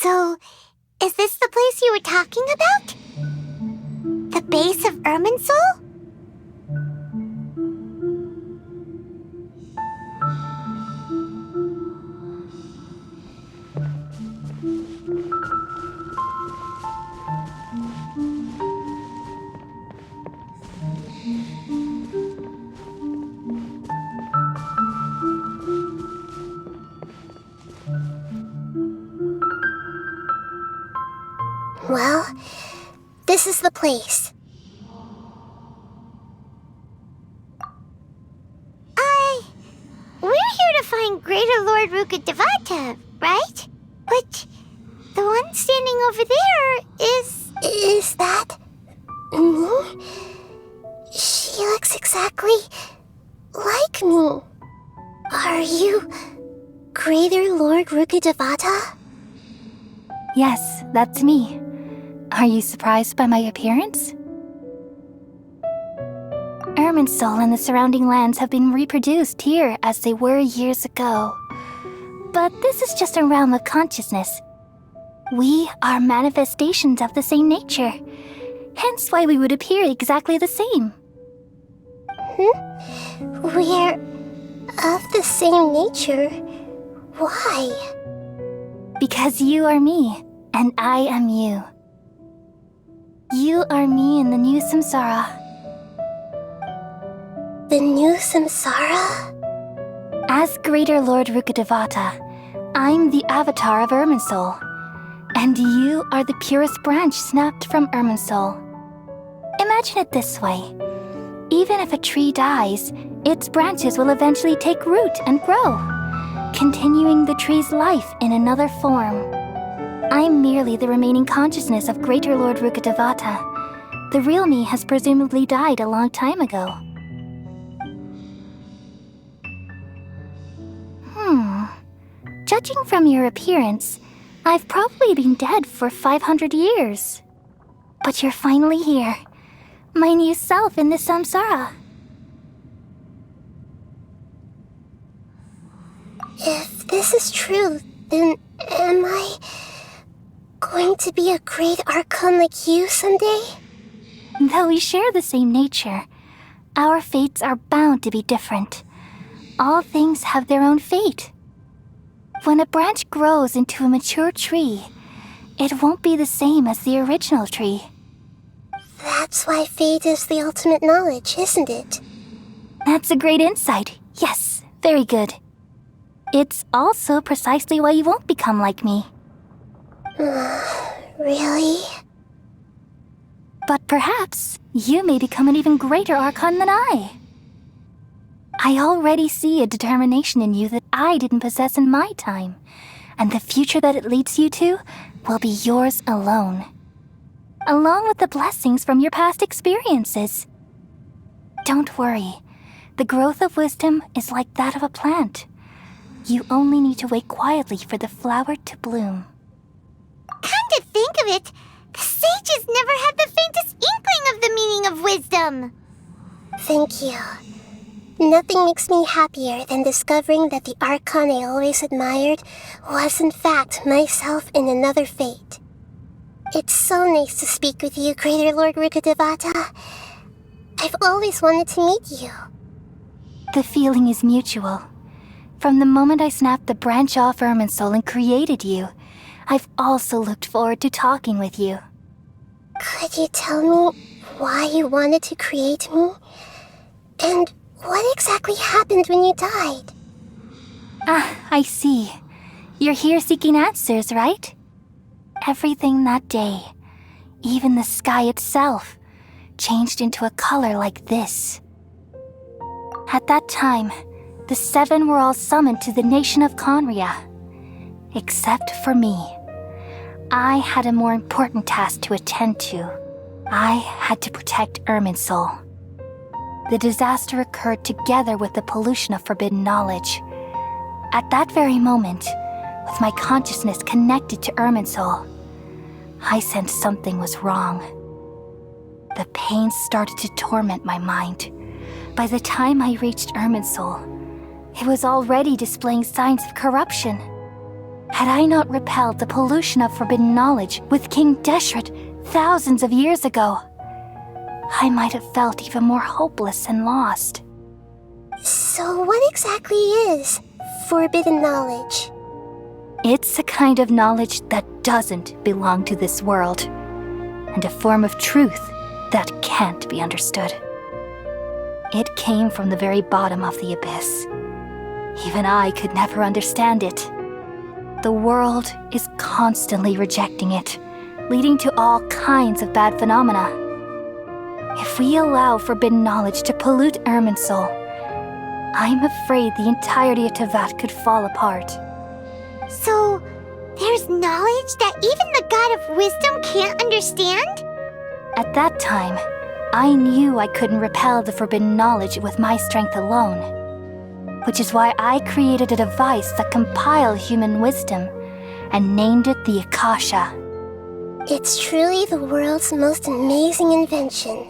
So, is this the place you were talking about? The base of Irminsul? Well, this is the place. We're here to find Greater Lord Rukkhadevata, right? But the one standing over there is... Is that... me? She looks exactly like me. Are you Greater Lord Rukkhadevata? Yes, that's me. Are you surprised by my appearance? Irminsul and the surrounding lands have been reproduced here as they were years ago. But this is just a realm of consciousness. We are manifestations of the same nature, hence why we would appear exactly the same. We're of the same nature? Why? Because you are me, and I am you. You are me in the new samsara. The new samsara? As Greater Lord Rukkhadevata, I'm the avatar of Irminsul, and you are the purest branch snapped from Irminsul. Imagine it this way. Even if a tree dies, its branches will eventually take root and grow, continuing the tree's life in another form. I'm merely the remaining consciousness of Greater Lord Rukkhadevata. The real me has presumably died a long time ago. Judging from your appearance, I've probably been dead for 500 years. But you're finally here, my new self in the samsara. If this is true, then am I going to be a great archon like you someday? Though we share the same nature, our fates are bound to be different. All things have their own fate. When a branch grows into a mature tree, it won't be the same as the original tree. That's why fate is the ultimate knowledge, isn't it? That's a great insight. Yes, very good. It's also precisely why you won't become like me. Really? But perhaps you may become an even greater archon than I. I already see a determination in you that I didn't possess in my time, and the future that it leads you to will be yours alone, along with the blessings from your past experiences. Don't worry, the growth of wisdom is like that of a plant. You only need to wait quietly for the flower to bloom. Come to think of it, the sages never had the faintest inkling of the meaning of wisdom. Thank you. Nothing makes me happier than discovering that the archon I always admired was in fact myself in another fate. It's so nice to speak with you, Greater Lord Rukkhadevata. I've always wanted to meet you. The feeling is mutual. From the moment I snapped the branch off Irminsul and created you, I've also looked forward to talking with you. Could you tell me why you wanted to create me? And what exactly happened when you died? I see. You're here seeking answers, right? Everything that day, even the sky itself, changed into a color like this. At that time, the seven were all summoned to the nation of Conria, except for me. I had a more important task to attend to. I had to protect Irminsul. The disaster occurred together with the pollution of forbidden knowledge. At that very moment, with my consciousness connected to Irminsul, I sensed something was wrong. The pain started to torment my mind. By the time I reached Irminsul, it was already displaying signs of corruption. Had I not repelled the pollution of forbidden knowledge with King Deshret thousands of years ago, I might have felt even more hopeless and lost. So what exactly is forbidden knowledge? It's a kind of knowledge that doesn't belong to this world, and a form of truth that can't be understood. It came from the very bottom of the abyss. Even I could never understand it. The world is constantly rejecting it, leading to all kinds of bad phenomena. If we allow forbidden knowledge to pollute Irminsul, I'm afraid the entirety of Teyvat could fall apart. So, there's knowledge that even the God of Wisdom can't understand? At that time, I knew I couldn't repel the forbidden knowledge with my strength alone, which is why I created a device that compiled human wisdom and named it the Akasha. It's truly the world's most amazing invention.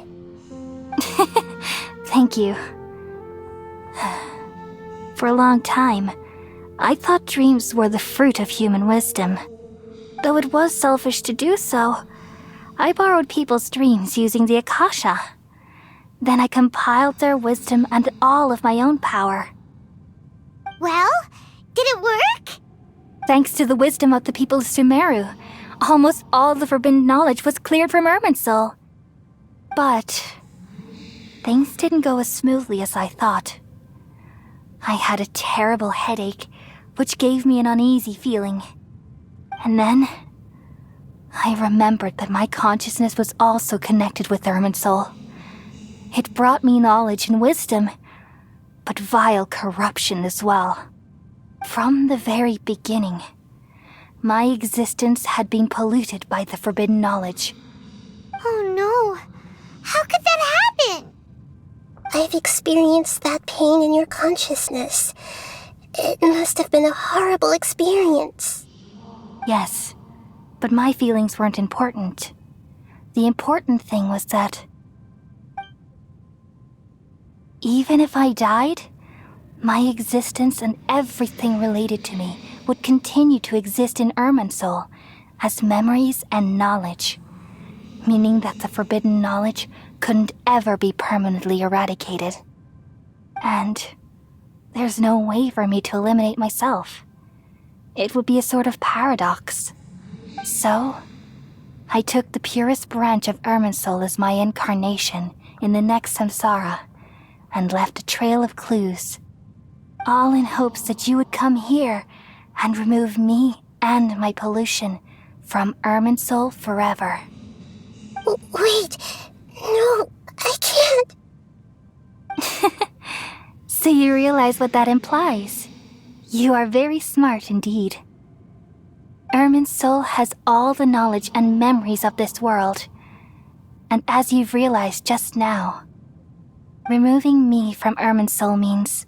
Thank you. For a long time, I thought dreams were the fruit of human wisdom. Though it was selfish to do so, I borrowed people's dreams using the Akasha. Then I compiled their wisdom and all of my own power. Well, did it work? Thanks to the wisdom of the people of Sumeru, almost all the forbidden knowledge was cleared from Irminsul. But things didn't go as smoothly as I thought. I had a terrible headache, which gave me an uneasy feeling. And then I remembered that my consciousness was also connected with Irminsul. It brought me knowledge and wisdom, but vile corruption as well. From the very beginning, my existence had been polluted by the forbidden knowledge. Oh no! How could that happen? I've experienced that pain in your consciousness. It must have been a horrible experience. Yes, but my feelings weren't important. The important thing was that even if I died, my existence and everything related to me would continue to exist in Irminsul as memories and knowledge, meaning that the forbidden knowledge couldn't ever be permanently eradicated. And there's no way for me to eliminate myself. It would be a sort of paradox. So, I took the purest branch of Irminsul as my incarnation in the next samsara and left a trail of clues, all in hopes that you would come here and remove me and my pollution from Irminsul forever. Wait, no, I can't. So you realize what that implies. You are very smart indeed. Irminsul has all the knowledge and memories of this world. And as you've realized just now, removing me from Irminsul means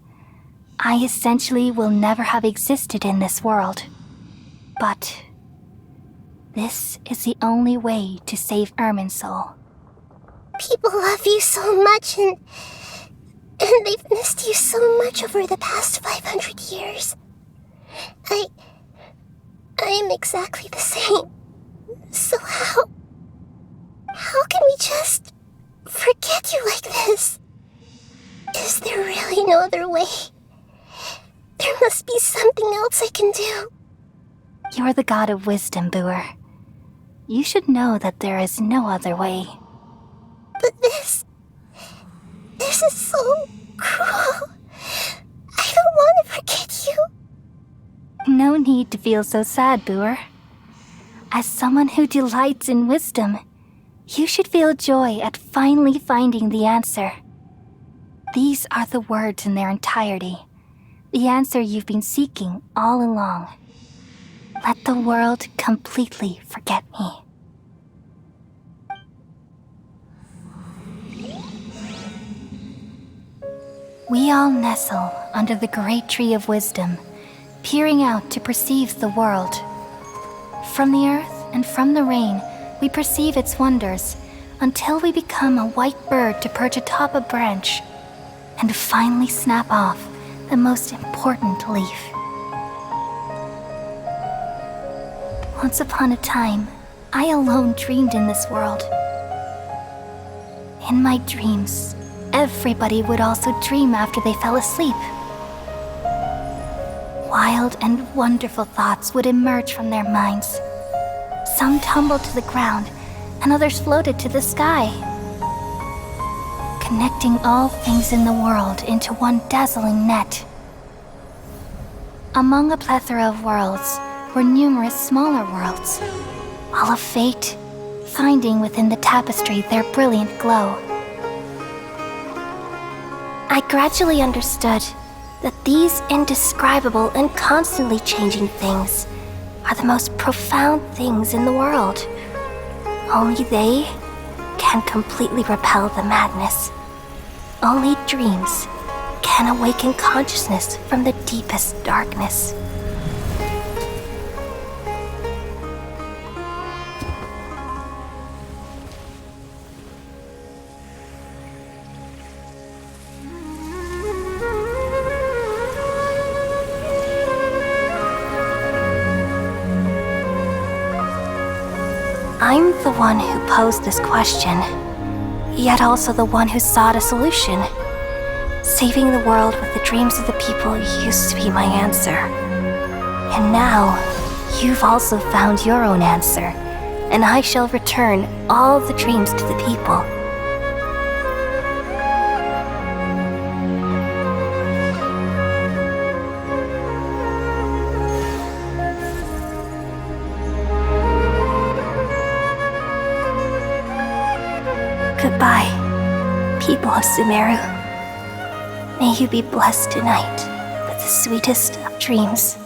I essentially will never have existed in this world. But this is the only way to save Irminsul. People love you so much and they've missed you so much over the past 500 years. I am exactly the same. So how can we just forget you like this? Is there really no other way? There must be something else I can do. You're the god of wisdom, Buer. You should know that there is no other way. But this is so cruel. I don't want to forget you. No need to feel so sad, Buer. As someone who delights in wisdom, you should feel joy at finally finding the answer. These are the words in their entirety, the answer you've been seeking all along. Let the world completely forget me. We all nestle under the great tree of wisdom, peering out to perceive the world. From the earth and from the rain, we perceive its wonders until we become a white bird to perch atop a branch and finally snap off the most important leaf. Once upon a time, I alone dreamed in this world. In my dreams, everybody would also dream after they fell asleep. Wild and wonderful thoughts would emerge from their minds. Some tumbled to the ground, and others floated to the sky, connecting all things in the world into one dazzling net. Among a plethora of worlds were numerous smaller worlds, all of fate, finding within the tapestry their brilliant glow. I gradually understood that these indescribable and constantly changing things are the most profound things in the world. Only they can completely repel the madness. Only dreams can awaken consciousness from the deepest darkness. I'm the one who posed this question, yet also the one who sought a solution. Saving the world with the dreams of the people used to be my answer. And now, you've also found your own answer, and I shall return all the dreams to the people. Goodbye, people of Sumeru. May you be blessed tonight with the sweetest of dreams.